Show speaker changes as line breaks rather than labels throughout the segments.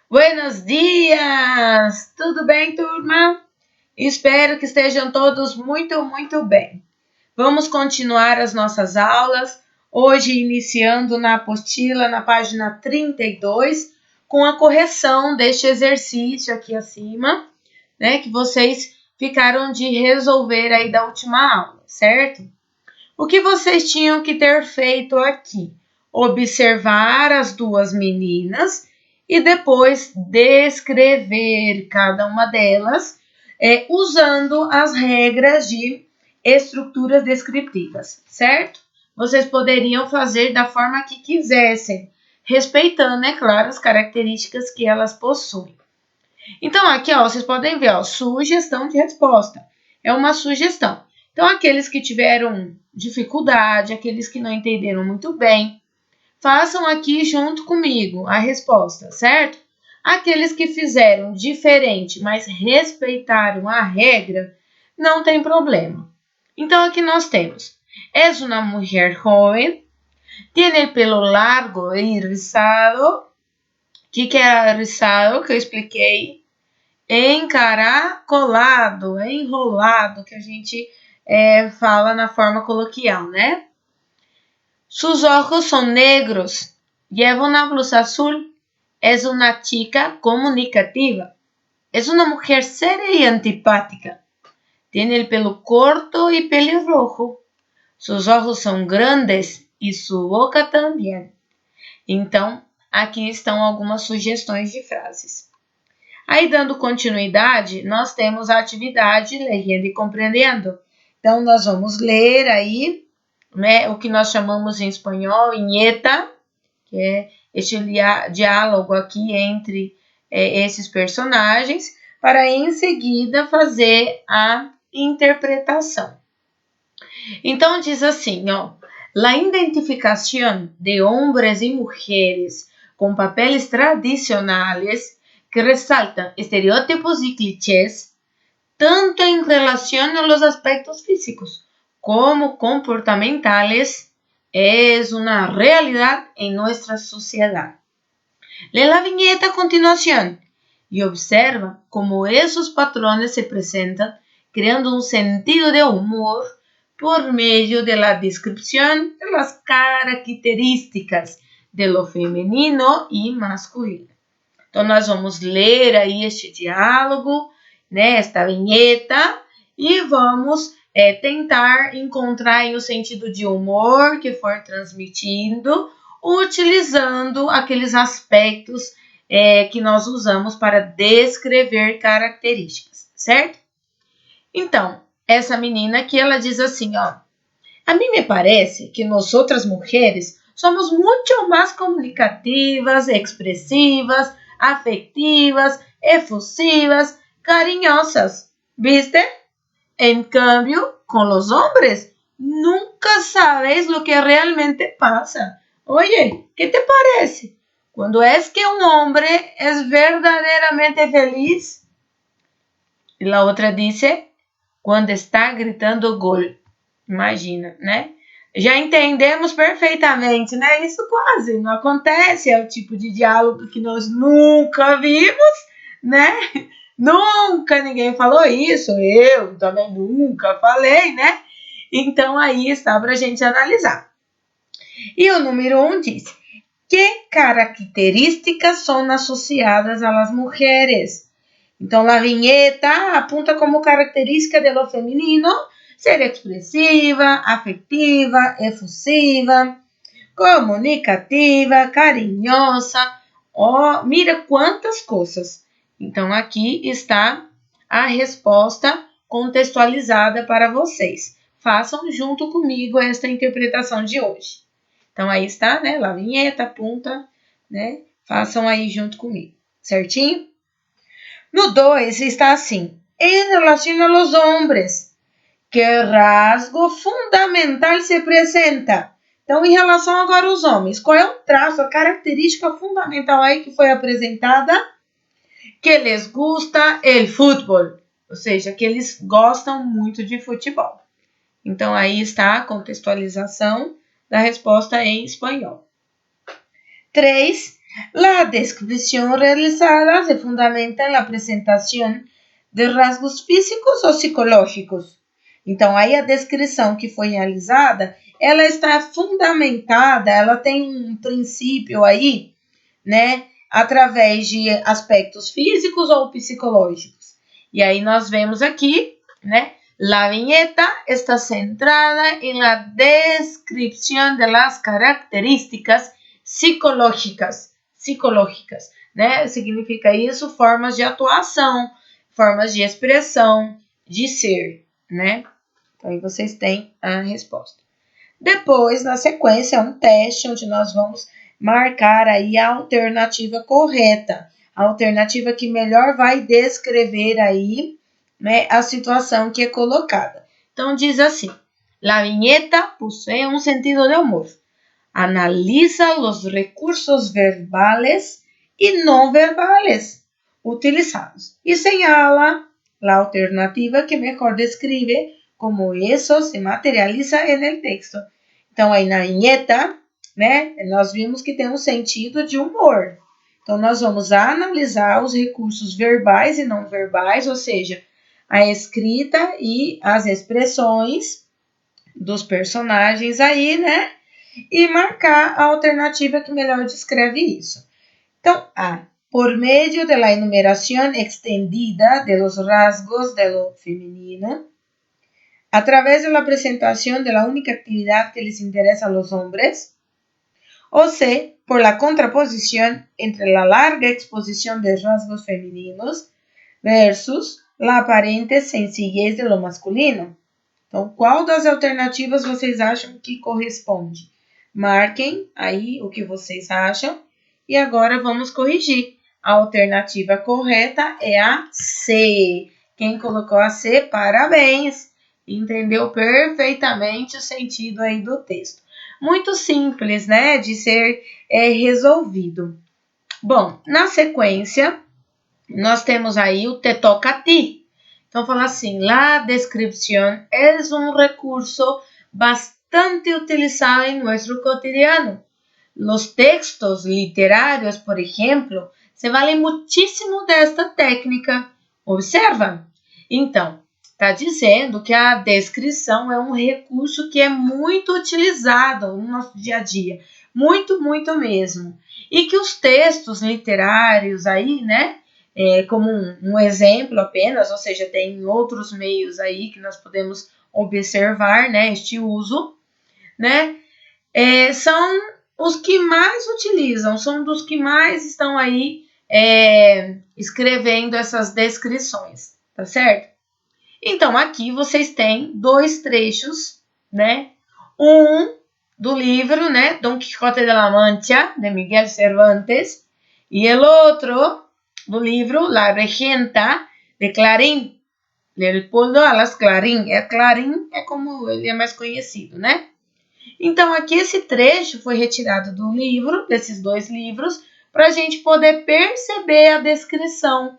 Buenos dias! Tudo bem, turma? Espero que estejam todos muito bem. Vamos continuar as nossas aulas, hoje iniciando na apostila, na página 32, com a correção deste exercício aqui acima, né, que vocês ficaram de resolver aí da última aula, certo? O que vocês tinham que ter feito aqui? Observar as duas meninas e depois descrever cada uma delas, usando as regras de estruturas descritivas, certo? Vocês poderiam fazer da forma que quisessem, respeitando, é claro, as características que elas possuem. Então, aqui, ó, vocês podem ver, ó, sugestão de resposta. É uma sugestão. Então, aqueles que tiveram dificuldade, aqueles que não entenderam muito bem, façam aqui junto comigo a resposta, certo? Aqueles que fizeram diferente, mas respeitaram a regra, não tem problema. Então, aqui nós temos: es una mujer joven, tiene el pelo largo y rizado. O que é rizado, que eu expliquei? Encaracolado, enrolado, que a gente fala na forma coloquial, né? Sus ojos son negros, lleva una blusa azul, es una chica comunicativa, es una mujer seria y antipática, tiene el pelo corto y pelirrojo, sus ojos son grandes y su boca también. Então, aqui estão algumas sugestões de frases. Aí, dando continuidade, nós temos a atividade lendo e compreendendo. Então, nós vamos ler aí, né, o que nós chamamos em espanhol, vinheta, que é este diálogo aqui entre esses personagens, para em seguida fazer a interpretação. Então, diz assim, ó, la identificación de hombres y mujeres con papeles tradicionales que resaltan estereotipos y clichés, tanto en relación a los aspectos físicos como comportamentales, es una realidad en nuestra sociedad. Lee la viñeta a continuación y observa cómo esos patrones se presentan, creando un sentido de humor por medio de la descripción de las características de lo feminino y masculino. Então, nós vamos ler aí este diálogo, né, esta vinheta, e vamos tentar encontrar aí o sentido de humor que for transmitindo, utilizando aqueles aspectos que nós usamos para descrever características, certo? Então, essa menina aqui, ela diz assim, ó, a mim me parece que nós outras mulheres somos muito mais comunicativas, expressivas, afectivas, efusivas, cariñosas, ¿viste? En cambio, con los hombres, nunca sabes lo que realmente pasa. Oye, ¿qué te parece? Cuando es que un hombre es verdaderamente feliz? Y la otra dice, quando está gritando gol. Imagina, né? Já entendemos perfeitamente, né? Isso quase não acontece, é o tipo de diálogo que nós nunca vimos, né? Nunca ninguém falou isso, eu também nunca falei, né? Então, aí está para a gente analisar. E o número 1 diz, que características são associadas às mulheres? Então, a vinheta apunta como característica de lo feminino ser expressiva, afetiva, efusiva, comunicativa, carinhosa. Ó, mira quantas coisas. Então, aqui está a resposta contextualizada para vocês. Façam junto comigo esta interpretação de hoje. Então, aí está, né? A vinheta, apunta, né? Façam aí junto comigo, certinho? No 2 está assim, em relação a los hombres, que rasgo fundamental se apresenta? Então, em relação agora aos homens, qual é o traço, a característica fundamental aí que foi apresentada? Que les gusta el fútbol, ou seja, que eles gostam muito de futebol. Então, aí está a contextualização da resposta em espanhol. 3. La descripción realizada se fundamenta en la presentação de rasgos físicos ou psicológicos. Então, aí a descrição que foi realizada, ela está fundamentada, ela tem um princípio aí, né, através de aspectos físicos ou psicológicos. E aí nós vemos aqui, né, la viñeta está centrada en la descripción de las características psicológicas, né? Significa isso formas de atuação, formas de expressão, de ser, né? Então aí vocês têm a resposta. Depois, na sequência, é um teste onde nós vamos marcar aí a alternativa correta, a alternativa que melhor vai descrever aí, né, a situação que é colocada. Então diz assim: la viñeta posee un sentido de humor. Analiza los recursos verbales y no verbales utilizados y señala la alternativa que mejor describe como isso se materializa en el texto. Então, aí na vinheta, né, nós vimos que tem um sentido de humor. Então, nós vamos analisar os recursos verbais e não verbais, ou seja, a escrita e as expressões dos personagens aí, né, e marcar a alternativa que melhor descreve isso. Então, A. Por medio de la enumeración extendida de los rasgos de lo femenino, a través de la presentación de la única actividad que les interesa a los hombres, o C, por la contraposición entre la larga exposición de rasgos femininos versus la aparente sencillez de lo masculino. Então, qual das alternativas vocês acham que corresponde? Marquem aí o que vocês acham e agora vamos corrigir. A alternativa correta é a C. Quem colocou a C, parabéns! Entendeu perfeitamente o sentido aí do texto. Muito simples, né, de ser resolvido. Bom, na sequência, nós temos aí o te toca a ti. Então, fala assim, la descripción es un recurso bastante utilizado en nuestro cotidiano. Los textos literarios, por ejemplo, se valen muchísimo desta técnica. Observa? Então, está dizendo que a descrição é um recurso que é muito utilizado no nosso dia a dia. Muito, muito mesmo. E que os textos literários aí, né, como um exemplo apenas, ou seja, tem outros meios aí que nós podemos observar, né, este uso, né, são os que mais utilizam, são dos que mais estão aí escrevendo essas descrições, tá certo? Então, aqui vocês têm dois trechos, né? Um do livro, né? Don Quijote de la Mancha, de Miguel Cervantes, e o outro do livro La Regenta, de Clarín, Leopoldo Alas Clarín. Clarín é como ele é mais conhecido, né? Então, aqui esse trecho foi retirado do livro, desses dois livros, para a gente poder perceber a descrição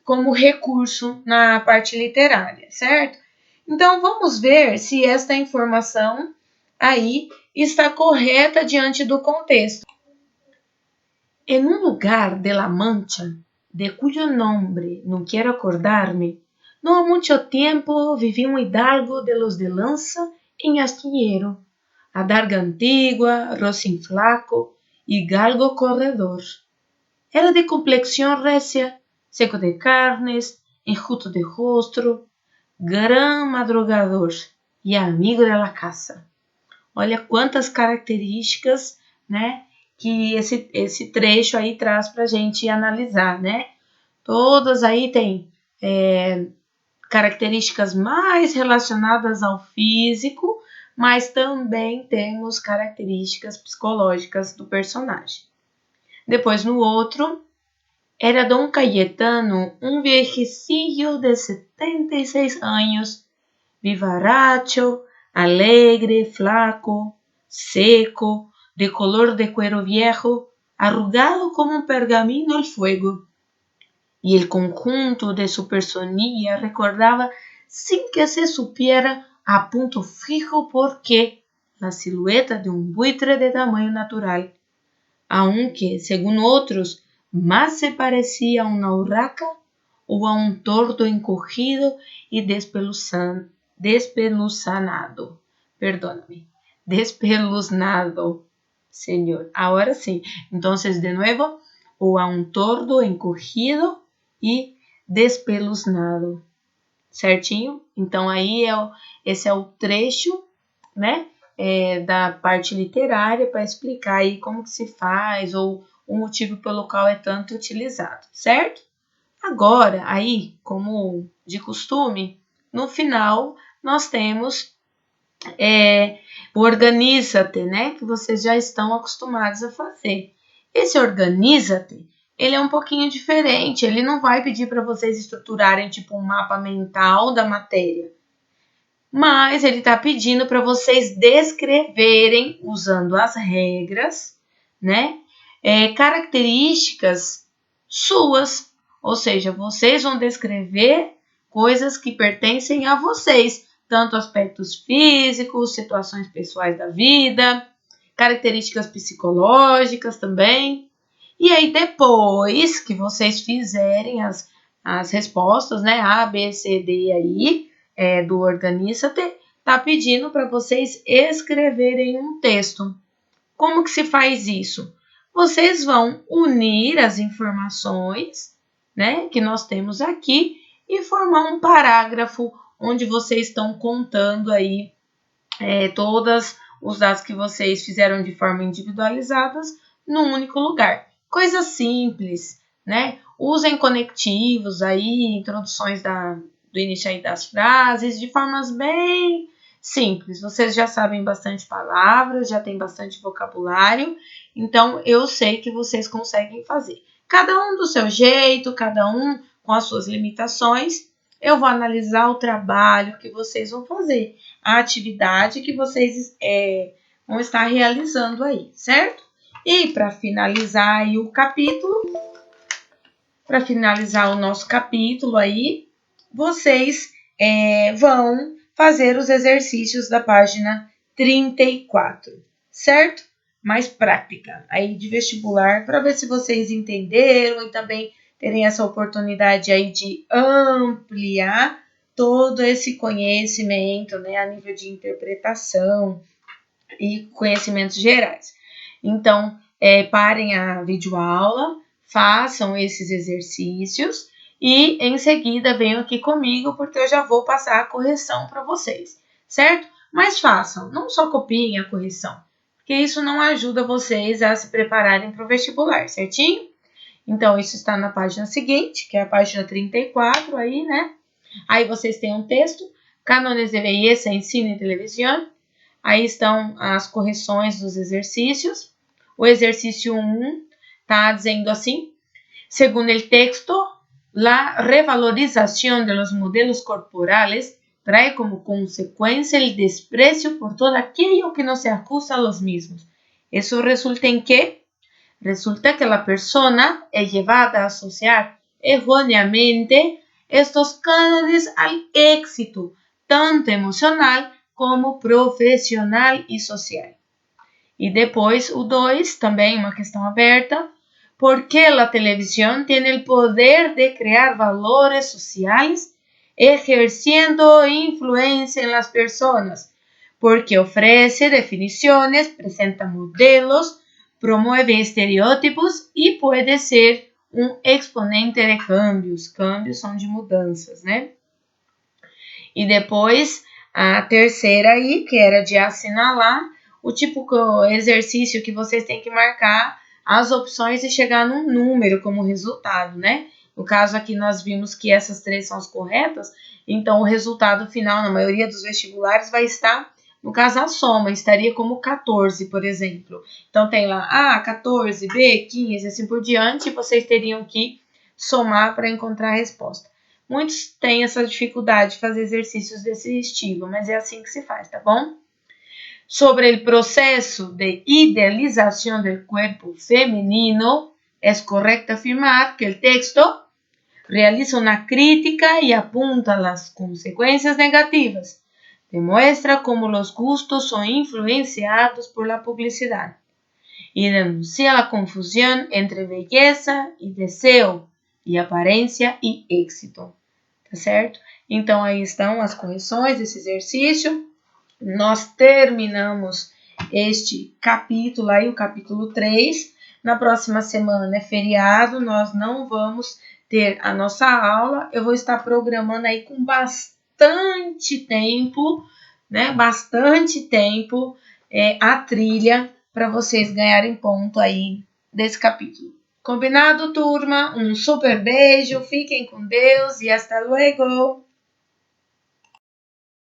como recurso na parte literária, certo? Então, vamos ver se esta informação aí está correta diante do contexto. En un lugar de La Mancha, de cuyo nombre no quiero acordarme, no ha mucho tiempo viví un hidalgo de los de lanza en astillero, adarga antigua, rocín flaco y galgo corredor. Era de complexión recia, seco de carnes, enjuto de rostro, gran madrugador e amigo de la caça. Olha quantas características, né, que esse trecho aí traz para a gente analisar, né? Todas aí têm características mais relacionadas ao físico, mas também temos características psicológicas do personagem. Depois, no outro, era Dom Cayetano, um viejecillo de 76 anos, vivaracho, alegre, flaco, seco, de color de cuero viejo, arrugado como un pergamino al fuego. Y el conjunto de su personilla recordaba, sin que se supiera, a punto fijo porque la silueta de un buitre de tamaño natural. aunque, según otros, más se parecía a una urraca o a un tordo encogido y despeluzanado. Perdóname, despeluznado, Señor. Ahora sí. Entonces, de nuevo, o a um tordo encogido e despeluznado. Certinho? Então, aí esse é o trecho, né, da parte literária para explicar aí como que se faz ou o motivo pelo qual é tanto utilizado, certo? Agora, aí, como de costume, no final nós temos o organiza-te, né, que vocês já estão acostumados a fazer. Esse organiza-te, ele é um pouquinho diferente, ele não vai pedir para vocês estruturarem tipo um mapa mental da matéria, mas ele está pedindo para vocês descreverem, usando as regras, né, características suas, ou seja, vocês vão descrever coisas que pertencem a vocês, tanto aspectos físicos, situações pessoais da vida, características psicológicas também. E aí, depois que vocês fizerem as respostas, né, A, B, C, D aí, do Organiza-te, tá pedindo para vocês escreverem um texto. Como que se faz isso? Vocês vão unir as informações, né, que nós temos aqui e formar um parágrafo onde vocês estão contando aí todos os dados que vocês fizeram de forma individualizadas num único lugar. Coisa simples, né? Usem conectivos aí, introduções do início aí das frases, de formas bem simples. Vocês já sabem bastante palavras, já tem bastante vocabulário, então eu sei que vocês conseguem fazer. Cada um do seu jeito, cada um com as suas limitações. Eu vou analisar o trabalho que vocês vão fazer, a atividade que vocês vão estar realizando aí, certo? E para finalizar aí o capítulo, para finalizar o nosso capítulo aí, vocês vão fazer os exercícios da página 34, certo? Mais prática aí de vestibular, para ver se vocês entenderam e também terem essa oportunidade aí de ampliar todo esse conhecimento, né, a nível de interpretação e conhecimentos gerais. Então, parem a videoaula, façam esses exercícios e em seguida venham aqui comigo, porque eu já vou passar a correção para vocês, certo? Mas façam, não só copiem a correção, porque isso não ajuda vocês a se prepararem para o vestibular, certinho? Então, isso está na página seguinte, que é a página 34 aí, né? Aí vocês têm um texto, Cánones de Belleza em Cine e Televisão. Aí estão as correções dos exercícios. O exercício 1 está dizendo assim: segundo el texto, la revalorización de los modelos corporales trae como consecuencia el desprecio por todo aquello que no se ajusta a los mismos. Eso resulta en qué? Resulta que la persona es llevada a asociar erróneamente estos cánones al éxito, tanto emocional como profissional e social. E depois o 2, também uma questão aberta, porque a televisão tem o poder de criar valores sociais, ejerciendo influência em las personas, porque oferece definições, apresenta modelos, promueve estereótipos e pode ser um exponente de cambios. Cambios são de mudanças, né? E depois a terceira aí, que era de assinalar o típico exercício que vocês têm que marcar as opções e chegar num número como resultado, né? No caso aqui nós vimos que essas três são as corretas, então o resultado final na maioria dos vestibulares vai estar, no caso a soma, estaria como 14, por exemplo. Então tem lá A, 14, B, 15, assim por diante, e vocês teriam que somar para encontrar a resposta. Muitos têm essa dificuldade de fazer exercícios desse estilo, mas é assim que se faz, tá bom? Sobre o processo de idealização do corpo feminino, é correto afirmar que o texto realiza uma crítica e apunta as consequências negativas. Demuestra como os gustos são influenciados por la publicidade. y denuncia la confusión entre belleza y deseo, e aparência e êxito. Tá certo? Então, aí estão as correções desse exercício. Nós terminamos este capítulo aí, o capítulo 3. Na próxima semana é feriado, nós não vamos ter a nossa aula. Eu vou estar programando aí com bastante tempo, né? Bastante tempo a trilha para vocês ganharem ponto aí desse capítulo. Combinado, turma? Um super beijo, fiquem com Deus e hasta luego!